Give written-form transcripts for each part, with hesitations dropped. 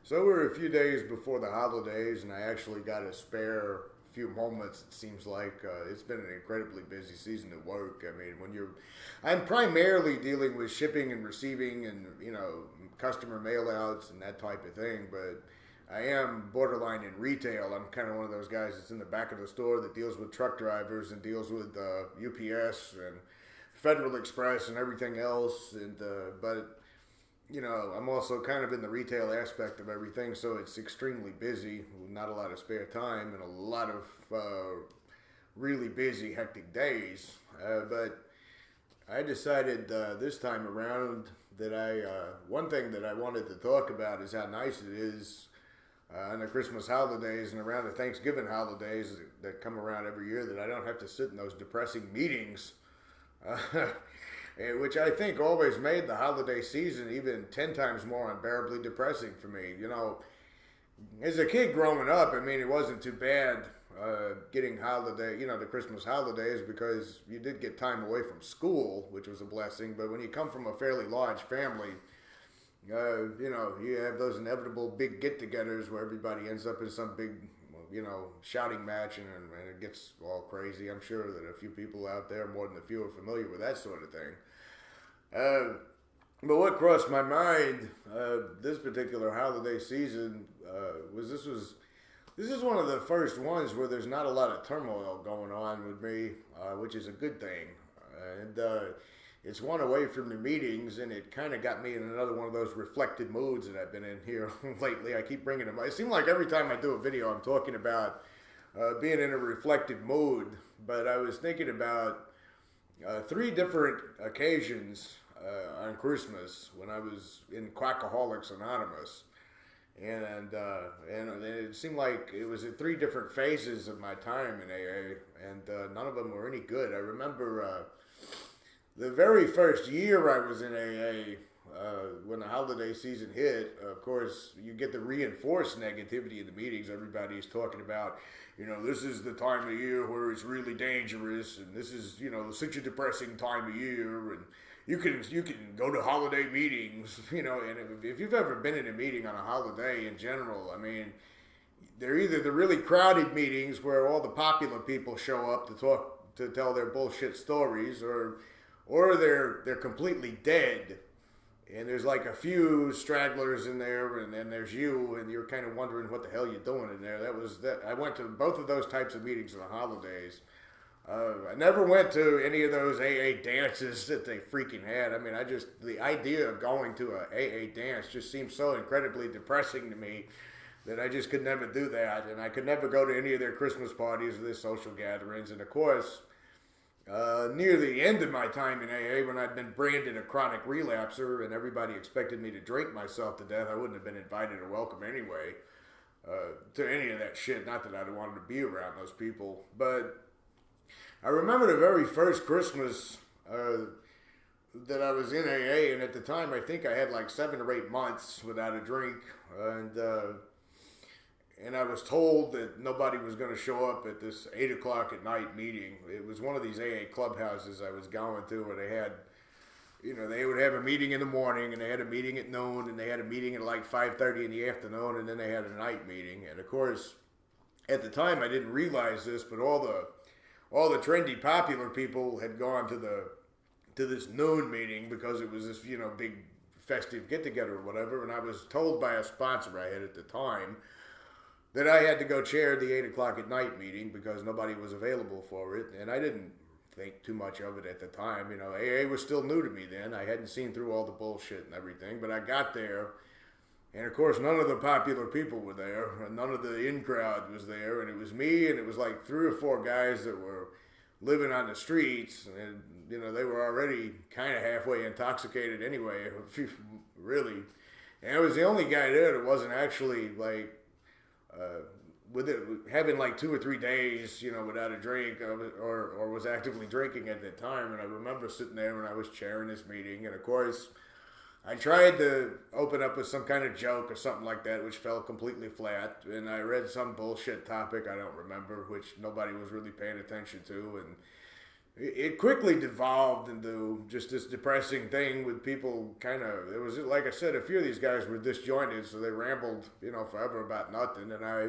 So we're a few days before the holidays, and I actually got a spare few moments. It seems like it's been an incredibly busy season at work. I mean, I'm primarily dealing with shipping and receiving, and customer mailouts and that type of thing. But I am borderline in retail. I'm kind of one of those guys that's in the back of the store that deals with truck drivers and deals with UPS and Federal Express and everything else. But I'm also kind of in the retail aspect of everything, so it's extremely busy, with not a lot of spare time and a lot of really busy, hectic days. But I decided this time around that one thing that I wanted to talk about is how nice it is on the Christmas holidays and around the Thanksgiving holidays that come around every year that I don't have to sit in those depressing meetings. Which I think always made the holiday season even 10 times more unbearably depressing for me. As a kid growing up, I mean, it wasn't too bad getting the Christmas holidays, because you did get time away from school, which was a blessing. But when you come from a fairly large family, you have those inevitable big get-togethers where everybody ends up in some big, shouting match, and it gets all crazy. I'm sure that a few people out there, more than a few, are familiar with that sort of thing. But what crossed my mind this particular holiday season this is one of the first ones where there's not a lot of turmoil going on with me, which is a good thing. And it's one away from the meetings, and it kind of got me in another one of those reflected moods that I've been in here lately. I keep bringing them. It seems like every time I do a video, I'm talking about being in a reflective mood. But I was thinking about three different occasions on Christmas when I was in Quackaholics Anonymous. And it seemed like it was at three different phases of my time in AA, and none of them were any good. I remember the very first year I was in AA, when the holiday season hit. Of course, you get the reinforced negativity in the meetings. Everybody's talking about, this is the time of year where it's really dangerous, and this is, such a depressing time of year, and you can go to holiday meetings, and if you've ever been in a meeting on a holiday in general, I mean, they're either the really crowded meetings where all the popular people show up to tell their bullshit stories, or they're completely dead, and there's like a few stragglers in there, and then there's you, and you're kind of wondering what the hell you're doing in there. I went to both of those types of meetings in the holidays. I never went to any of those AA dances that they freaking had. I mean, the idea of going to a AA dance just seemed so incredibly depressing to me that I just could never do that, and I could never go to any of their Christmas parties or their social gatherings. And of course, near the end of my time in AA, when I'd been branded a chronic relapser and everybody expected me to drink myself to death, I wouldn't have been invited or welcome anyway to any of that shit. Not that I wanted to be around those people. But I remember the very first Christmas that I was in AA, and at the time I think I had like 7 or 8 months without a drink, and I was told that nobody was going to show up at this 8 o'clock at night meeting. It was one of these AA clubhouses I was going to, where they had, they would have a meeting in the morning, and they had a meeting at noon, and they had a meeting at like 5:30 in the afternoon, and then they had a night meeting. And of course, at the time I didn't realize this, but all the trendy popular people had gone to this noon meeting because it was this, big festive get-together or whatever. And I was told by a sponsor I had at the time that I had to go chair the 8 o'clock at night meeting because nobody was available for it. And I didn't think too much of it at the time. AA was still new to me then. I hadn't seen through all the bullshit and everything. But I got there, and of course none of the popular people were there, and none of the in-crowd was there. And it was me, and it was like 3 or 4 guys that were living on the streets, and they were already kind of halfway intoxicated anyway, really. And I was the only guy there that wasn't actually like with it having like 2 or 3 days, without a drink, or was actively drinking at that time. And I remember sitting there when I was chairing this meeting, and of course I tried to open up with some kind of joke or something like that, which fell completely flat. And I read some bullshit topic, I don't remember, which nobody was really paying attention to. it quickly devolved into just this depressing thing with people kind of, it was like I said, a few of these guys were disjointed, so they rambled, forever about nothing. And I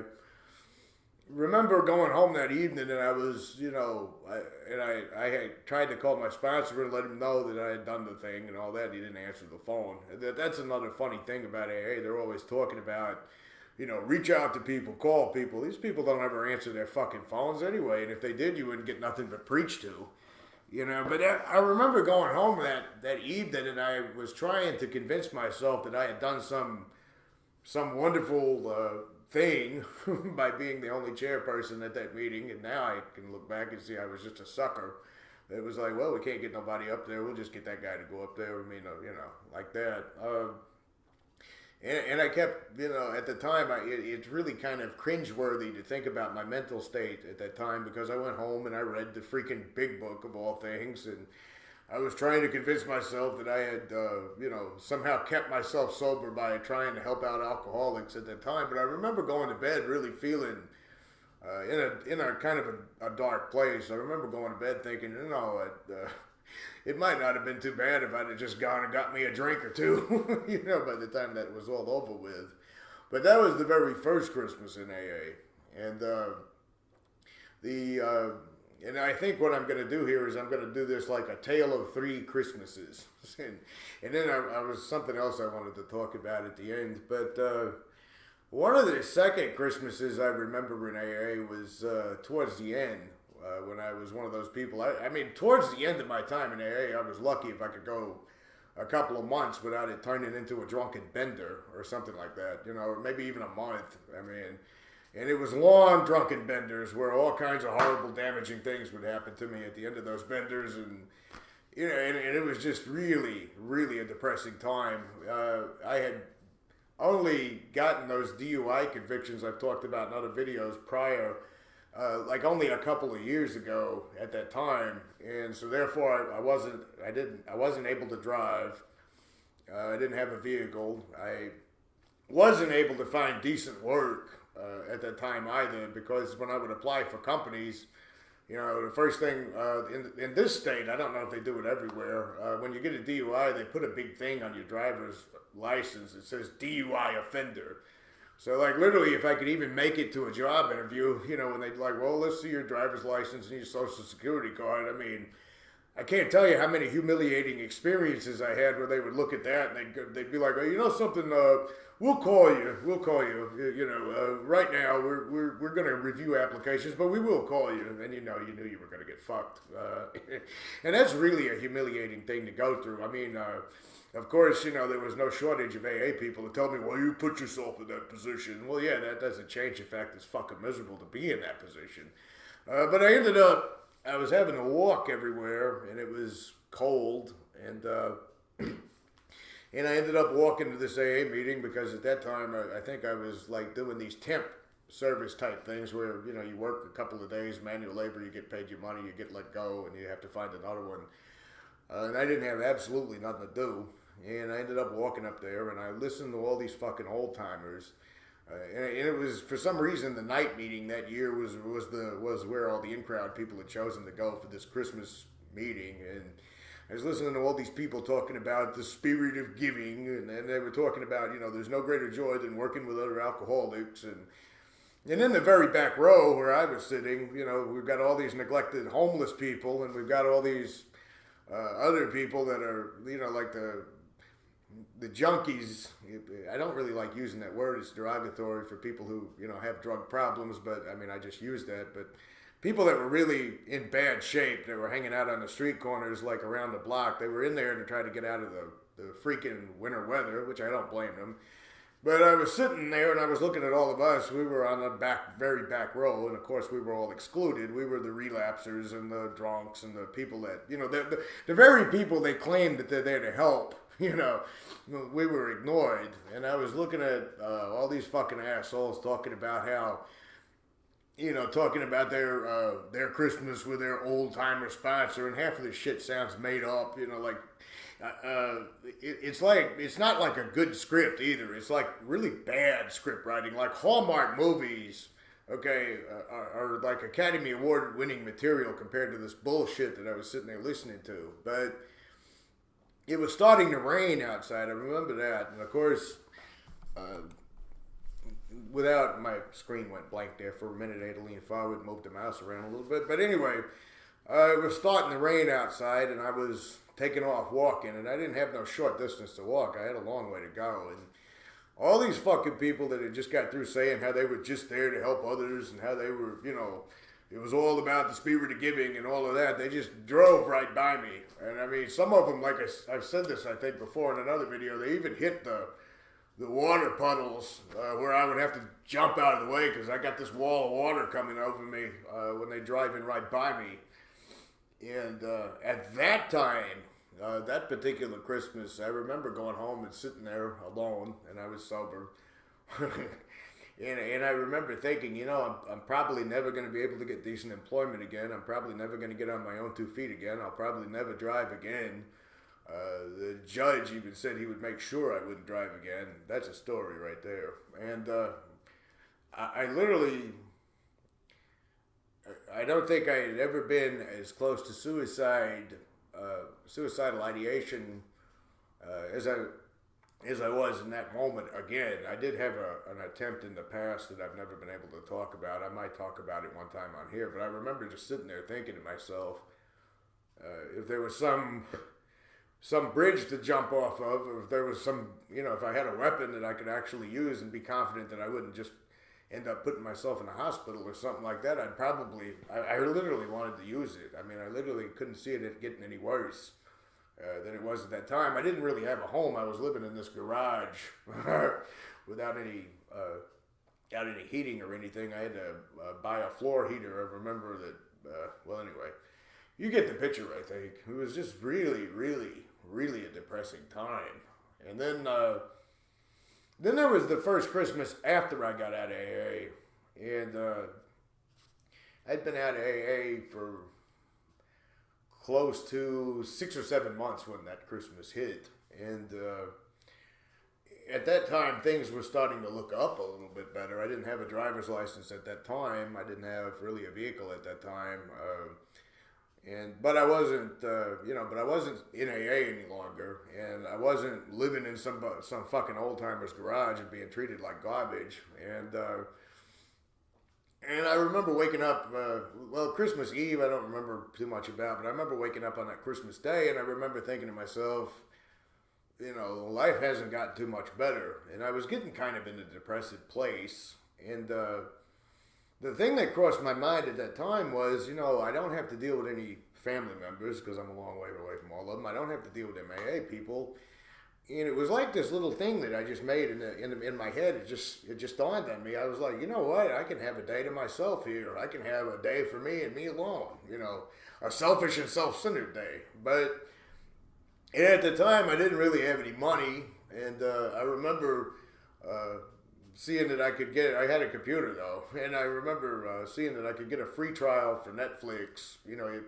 remember going home that evening and I was, I had tried to call my sponsor and let him know that I had done the thing and all that. He didn't answer the phone. That's another funny thing about AA. They're always talking about, reach out to people, call people. These people don't ever answer their fucking phones anyway. And if they did, you wouldn't get nothing but preach to. But I remember going home that evening and I was trying to convince myself that I had done some wonderful thing by being the only chairperson at that meeting, and now I can look back and see I was just a sucker. It was like, well, we can't get nobody up there. We'll just get that guy to go up there. I mean, like that. And I kept, at the time, it's really kind of cringeworthy to think about my mental state at that time because I went home and I read the freaking big book of all things, and I was trying to convince myself that I had, somehow kept myself sober by trying to help out alcoholics at that time. But I remember going to bed really feeling in a kind of a dark place. I remember going to bed thinking, it might not have been too bad if I'd have just gone and got me a drink or two, by the time that was all over with. But that was the very first Christmas in AA. And and I think what I'm going to do here is I'm going to do this like a tale of three Christmases. and then I was something else I wanted to talk about at the end. But one of the second Christmases I remember in AA was towards the end when I was one of those people. I mean, towards the end of my time in AA, I was lucky if I could go a couple of months without it turning into a drunken bender or something like that, or maybe even a month. I mean... And it was long drunken benders where all kinds of horrible, damaging things would happen to me at the end of those benders. And, and it was just really, really a depressing time. I had only gotten those DUI convictions I've talked about in other videos prior, like only a couple of years ago at that time. And so therefore I wasn't able to drive. I didn't have a vehicle. I wasn't able to find decent work at that time either, because when I would apply for companies, the first thing in this state, I don't know if they do it everywhere, when you get a DUI, they put a big thing on your driver's license that says DUI offender. So, like, literally, if I could even make it to a job interview, when they'd like, well, let's see your driver's license and your social security card. I mean, I can't tell you how many humiliating experiences I had where they would look at that and they'd be like, oh, you know something, we'll call you. Right now we're going to review applications, but we will call you. And you knew you were going to get fucked. And that's really a humiliating thing to go through. I mean, of course, there was no shortage of AA people to tell me, well, you put yourself in that position. Well, yeah, that doesn't change the fact it's fucking miserable to be in that position. But I was having to walk everywhere, and it was cold, and I ended up walking to this AA meeting because at that time I think I was like doing these temp service type things where you work a couple of days, manual labor, you get paid your money, you get let go, and you have to find another one. And I didn't have absolutely nothing to do, and I ended up walking up there, and I listened to all these fucking old timers. And it was, for some reason, the night meeting that year was where all the in-crowd people had chosen to go for this Christmas meeting. And I was listening to all these people talking about the spirit of giving, and they were talking about, there's no greater joy than working with other alcoholics. And in the very back row where I was sitting, we've got all these neglected homeless people, and we've got all these other people that are, like the junkies. I don't really like using that word. It's derogatory for people who, have drug problems, but I mean, I just use that. But people that were really in bad shape, that were hanging out on the street corners, like around the block, they were in there to try to get out of the freaking winter weather, which I don't blame them. But I was sitting there and I was looking at all of us. We were on the very back row, and of course we were all excluded. We were the relapsers and the drunks and the people that, the very people they claimed that they're there to help. We were ignored. And I was looking at all these fucking assholes talking about how, talking about their Christmas with their old-timer sponsor, and half of this shit sounds made up, it's not like a good script either. It's like really bad script writing, like Hallmark movies. okay, are like Academy Award winning material compared to this bullshit that I was sitting there listening to. But it was starting to rain outside. I remember that, and of course, uh, without my screen went blank there for a minute. I had to lean forward, move the mouse around a little bit. But anyway, it was starting to rain outside, and I was taking off walking, and I didn't have no short distance to walk. I had a long way to go, and all these fucking people that had just got through saying how they were just there to help others and how they were, it was all about the spirit of giving and all of that. They just drove right by me. And I mean, some of them, like I've said this, I think, before in another video, they even hit the water puddles where I would have to jump out of the way because I got this wall of water coming over me when they driving right by me. And at that time, that particular Christmas, I remember going home and sitting there alone, and I was sober. and I remember thinking, I'm probably never going to be able to get decent employment again. I'm probably never going to get on my own 2 feet again. I'll probably never drive again. The judge even said he would make sure I wouldn't drive again. That's a story right there. And I literally, I don't think I had ever been as close to suicidal ideation as I was in that moment. Again, I did have an attempt in the past that I've never been able to talk about. I might talk about it one time on here, but I remember just sitting there thinking to myself, if there was some bridge to jump off of, or if there was some, if I had a weapon that I could actually use and be confident that I wouldn't just end up putting myself in a hospital or something like that, I literally wanted to use it. I mean, I literally couldn't see it getting any worse than it was at that time. I didn't really have a home. I was living in this garage without any heating or anything. I had to buy a floor heater. I remember that, well, anyway, you get the picture, I think. It was just really, really, really a depressing time. And then there was the first Christmas after I got out of AA. And I'd been out of AA for close to 6 or 7 months when that Christmas hit. And at that time, things were starting to look up a little bit better. I didn't have a driver's license at that time. I didn't have really a vehicle at that time. But I wasn't, but I wasn't in AA any longer, and I wasn't living in some fucking old timer's garage and being treated like garbage. And I remember waking up, Christmas Eve, I don't remember too much about, but I remember waking up on that Christmas Day, and I remember thinking to myself, life hasn't gotten too much better, and I was getting kind of in a depressive place, and the thing that crossed my mind at that time was, I don't have to deal with any family members because I'm a long way away from all of them. I don't have to deal with MAA people. And it was like this little thing that I just made in my head. It just dawned on me. I was like, you know what? I can have a day to myself here. I can have a day for me and me alone. A selfish and self-centered day. But at the time, I didn't really have any money. And I remember seeing that I had a computer though, and I remember seeing that I could get a free trial for Netflix,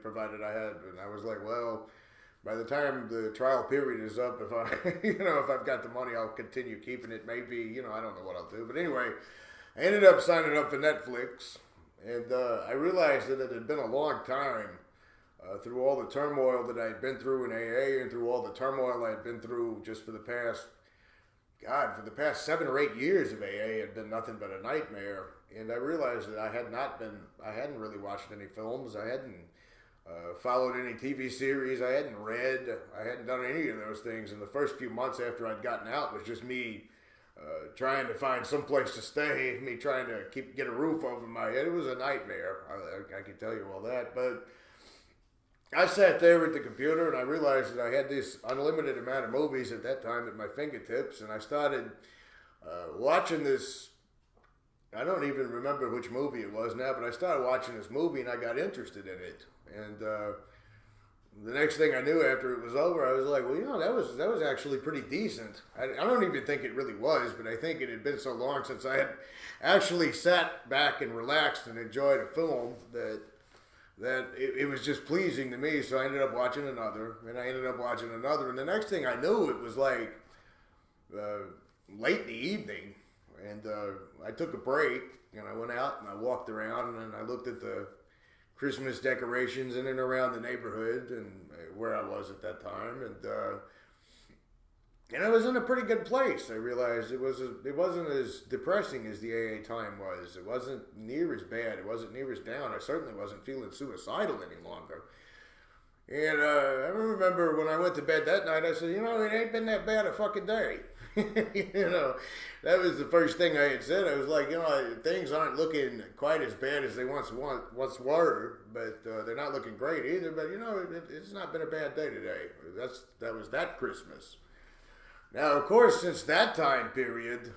provided I had, and I was like, well, by the time the trial period is up, if I've got the money, I'll continue keeping it, maybe, I don't know what I'll do, but anyway, I ended up signing up for Netflix, and I realized that it had been a long time, through all the turmoil that I had been through in AA, and through all the turmoil I had been through just for the past 7 or 8 years of AA had been nothing but a nightmare. And I realized that I hadn't really watched any films. I hadn't followed any TV series. I hadn't read. I hadn't done any of those things. And the first few months after I'd gotten out was just me trying to find some place to stay, me trying to get a roof over my head. It was a nightmare. I can tell you all that. But I sat there at the computer and I realized that I had this unlimited amount of movies at that time at my fingertips, and I started watching this. I don't even remember which movie it was now, but I started watching this movie and I got interested in it. And the next thing I knew after it was over, I was like, well, that was actually pretty decent. I don't even think it really was, but I think it had been so long since I had actually sat back and relaxed and enjoyed a film that it was just pleasing to me. So I ended up watching another, and I ended up watching another, and the next thing I knew, it was like late in the evening, And I took a break, and I went out and I walked around, and I looked at the Christmas decorations in and around the neighborhood and where I was at that time, and I was in a pretty good place. I realized it wasn't as depressing as the AA time was. It wasn't near as bad. It wasn't near as down. I certainly wasn't feeling suicidal any longer. And I remember when I went to bed that night, I said, it ain't been that bad a fucking day. That was the first thing I had said. I was like, things aren't looking quite as bad as they once were, but they're not looking great either. But it's not been a bad day today. That was that Christmas. Now, of course, since that time period,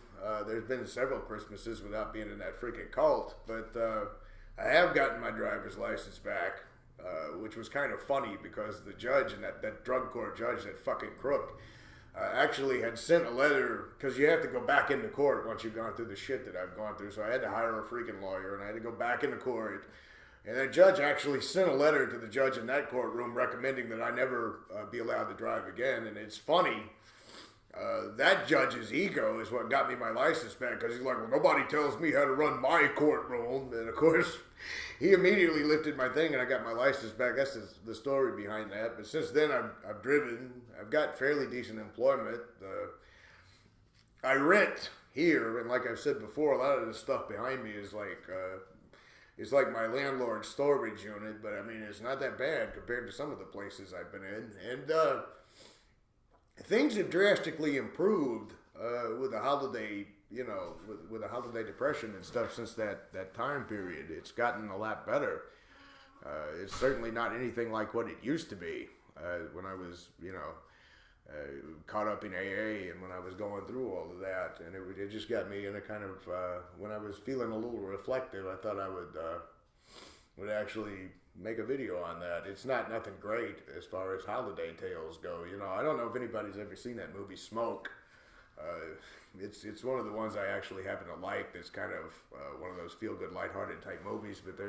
there's been several Christmases without being in that freaking cult. But I have gotten my driver's license back, which was kind of funny because the judge and that drug court judge, that fucking crook, actually had sent a letter, because you have to go back into court once you've gone through the shit that I've gone through. So I had to hire a freaking lawyer, and I had to go back into court. And that judge actually sent a letter to the judge in that courtroom recommending that I never be allowed to drive again. And it's funny, that judge's ego is what got me my license back, because he's like, well, nobody tells me how to run my courtroom. And of course, he immediately lifted my thing and I got my license back. That's the story behind that. But since then, I've driven. I've got fairly decent employment. I rent here, and like I've said before, a lot of the stuff behind me is it's like my landlord's storage unit. But I mean, it's not that bad compared to some of the places I've been in. And things have drastically improved with the holiday, with the holiday depression and stuff since that time period. It's gotten a lot better. It's certainly not anything like what it used to be when I was, caught up in AA and when I was going through all of that. And it just got me in a kind of, when I was feeling a little reflective, I thought I would actually make a video on that. It's nothing great as far as holiday tales go. I don't know if anybody's ever seen that movie Smoke. It's one of the ones I actually happen to like. That's kind of one of those feel-good, lighthearted type movies. But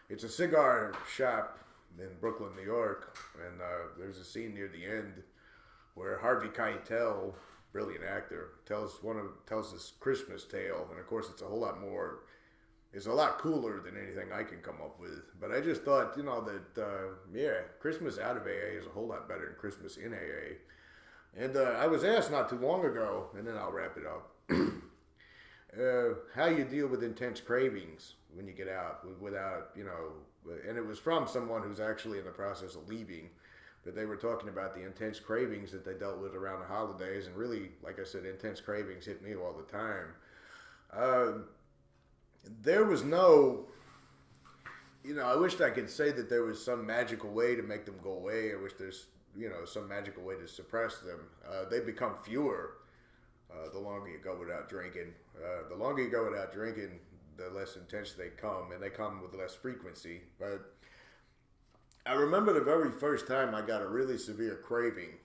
it's a cigar shop in Brooklyn, New York, and there's a scene near the end where Harvey Keitel, brilliant actor, tells this Christmas tale, and of course it's a whole lot more. It's a lot cooler than anything I can come up with. But I just thought, that Christmas out of AA is a whole lot better than Christmas in AA. And I was asked not too long ago, and then I'll wrap it up, how you deal with intense cravings when you get out without, and it was from someone who's actually in the process of leaving, but they were talking about the intense cravings that they dealt with around the holidays, and really, like I said, intense cravings hit me all the time. There was no, I wished I could say that there was some magical way to make them go away. I wish there's, some magical way to suppress them. They become fewer the longer you go without drinking. The longer you go without drinking, the less intense they come, and they come with less frequency. But I remember the very first time I got a really severe craving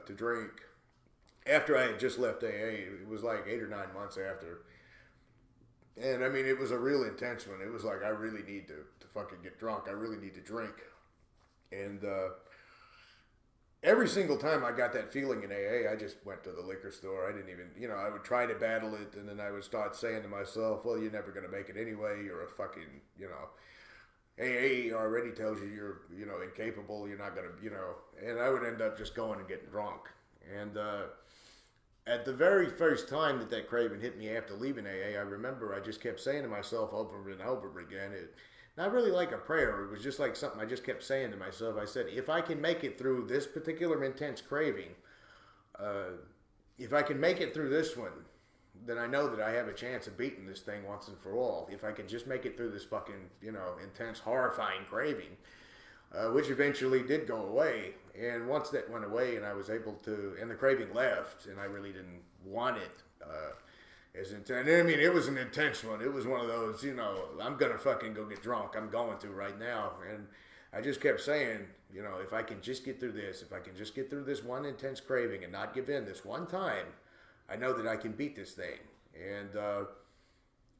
to drink after I had just left AA. It was like 8 or 9 months after. And I mean, it was a real intense one. It was like, I really need to fucking get drunk. I really need to drink. And every single time I got that feeling in AA, I just went to the liquor store. I didn't even, I would try to battle it, and then I would start saying to myself, well, you're never going to make it anyway. You're a fucking, AA already tells you you're, incapable. You're not going to, and I would end up just going and getting drunk. And at the very first time that craving hit me after leaving AA, I remember I just kept saying to myself over and over again, not really like a prayer, it was just like something I just kept saying to myself. I said, if I can make it through this particular intense craving, if I can make it through this one, then I know that I have a chance of beating this thing once and for all. If I can just make it through this fucking, intense, horrifying craving, which eventually did go away. And once that went away and I was able to, and the craving left, and I really didn't want it as intense. I mean, it was an intense one. It was one of those, I'm going to fucking go get drunk. I'm going to right now. And I just kept saying, if I can just get through this, if I can just get through this one intense craving and not give in this one time, I know that I can beat this thing. And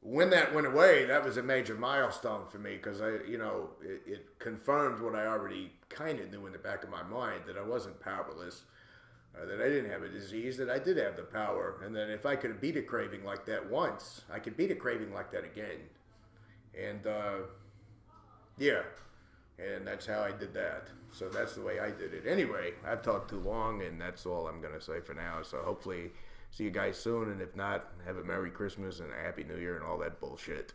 when that went away, that was a major milestone for me, because it confirmed what I already kind of knew in the back of my mind, that I wasn't powerless. that I didn't have a disease, that I did have the power, and that if I could beat a craving like that once, I could beat a craving like that again. And yeah, and that's how I did that. So that's the way I did it. Anyway, I've talked too long, and that's all I'm going to say for now. So hopefully see you guys soon, and if not, have a Merry Christmas and a Happy New Year and all that bullshit.